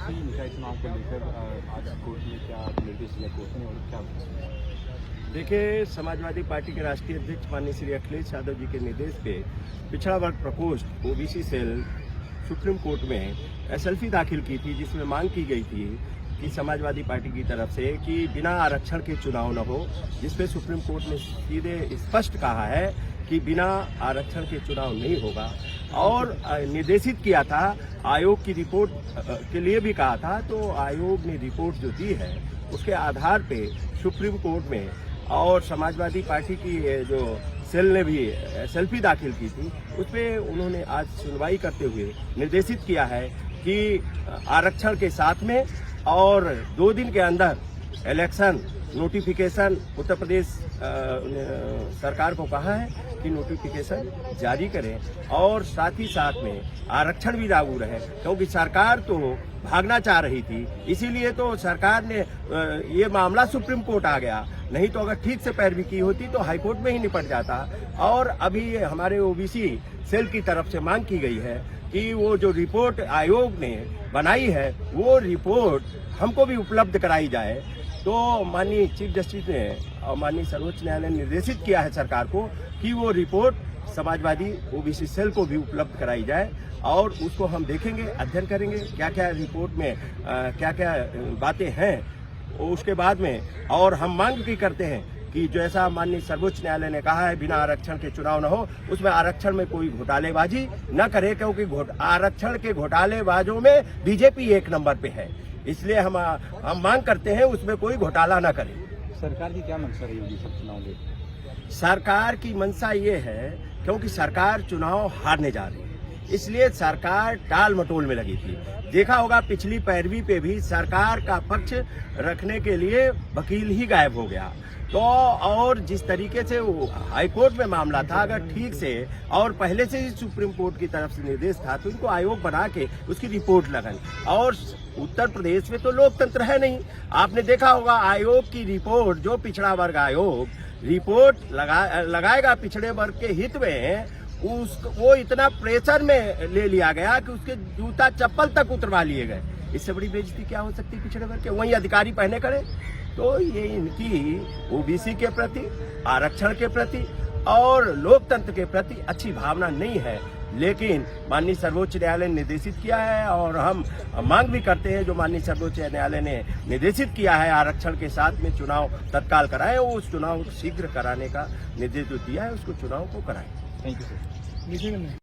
OBC निकाय चुनाव को लेकर आज कोर्ट में क्या निर्देश दिया कोर्ट ने और क्या? देखिए, समाजवादी पार्टी के राष्ट्रीय अध्यक्ष माननीय श्री अखिलेश यादव जी के निर्देश पे पिछड़ा वर्ग प्रकोष्ठ ओबीसी सेल सुप्रीम कोर्ट में एसएलपी दाखिल की थी, जिसमें मांग की गई थी कि समाजवादी पार्टी की तरफ से कि बिना आरक्षण के चुनाव न हो, जिसपे सुप्रीम कोर्ट ने सीधे स्पष्ट कहा है कि बिना आरक्षण के चुनाव नहीं होगा और निर्देशित किया था। आयोग की रिपोर्ट के लिए भी कहा था, तो आयोग ने रिपोर्ट जो दी है उसके आधार पे सुप्रीम कोर्ट में और समाजवादी पार्टी की जो सेल ने भी एसएलपी दाखिल की थी, उस पर उन्होंने आज सुनवाई करते हुए निर्देशित किया है कि आरक्षण के साथ में और 2 दिन के अंदर इलेक्शन नोटिफिकेशन उत्तर प्रदेश सरकार को कहा है कि नोटिफिकेशन जारी करें और साथ ही साथ में आरक्षण भी लागू रहे, क्योंकि सरकार तो भागना चाह रही थी। इसीलिए तो सरकार ने ये मामला सुप्रीम कोर्ट आ गया, नहीं तो अगर ठीक से पैरवी की होती तो हाईकोर्ट में ही निपट जाता। और अभी हमारे ओबीसी सेल की तरफ से मांग की गई है कि वो जो रिपोर्ट आयोग ने बनाई है वो रिपोर्ट हमको भी उपलब्ध कराई जाए। तो माननीय चीफ जस्टिस ने और माननीय सर्वोच्च न्यायालय ने निर्देशित किया है सरकार को कि वो रिपोर्ट समाजवादी ओबीसी सेल को भी उपलब्ध कराई जाए और उसको हम देखेंगे, अध्ययन करेंगे क्या क्या रिपोर्ट में क्या क्या बातें हैं उसके बाद में। और हम मांग भी करते हैं कि जैसा माननीय सर्वोच्च न्यायालय ने कहा है बिना आरक्षण के चुनाव न हो, उसमें आरक्षण में कोई घोटालेबाजी न करे, क्योंकि आरक्षण के घोटालेबाजों में बीजेपी 1 नंबर पे है। इसलिए हम मांग करते हैं उसमें कोई घोटाला न करे। सरकार की क्या मंशा रही होगी सब चुनाव में? सरकार की मंशा ये है क्योंकि सरकार चुनाव हारने जा रही है, इसलिए सरकार टाल मटोल में लगी थी। देखा होगा पिछली पैरवी पे भी सरकार का पक्ष रखने के लिए वकील ही गायब हो गया। तो और जिस तरीके से वो हाईकोर्ट में मामला था, अगर ठीक से और पहले से ही सुप्रीम कोर्ट की तरफ से निर्देश था तो इनको आयोग बना के उसकी रिपोर्ट लगाई। और उत्तर प्रदेश में तो लोकतंत्र है नहीं। आपने देखा होगा आयोग की रिपोर्ट, जो पिछड़ा वर्ग आयोग रिपोर्ट लगाएगा पिछड़े वर्ग के हित में, वो इतना प्रेशर में ले लिया गया कि उसके जूता चप्पल तक उतरवा लिए गए। इससे बड़ी बेइज्जती क्या हो सकती है पिछड़े वर्ग के? वही अधिकारी पहने खड़े। तो ये इनकी ओबीसी के प्रति, आरक्षण के प्रति और लोकतंत्र के प्रति अच्छी भावना नहीं है। लेकिन माननीय सर्वोच्च न्यायालय ने निर्देशित किया है और हम मांग भी करते हैं, जो माननीय सर्वोच्च न्यायालय ने निर्देशित किया है आरक्षण के साथ में चुनाव तत्काल कराएं, उस चुनाव शीघ्र कराने का निर्देश जो दिया है उसको चुनाव को कराएं। Thank you sir.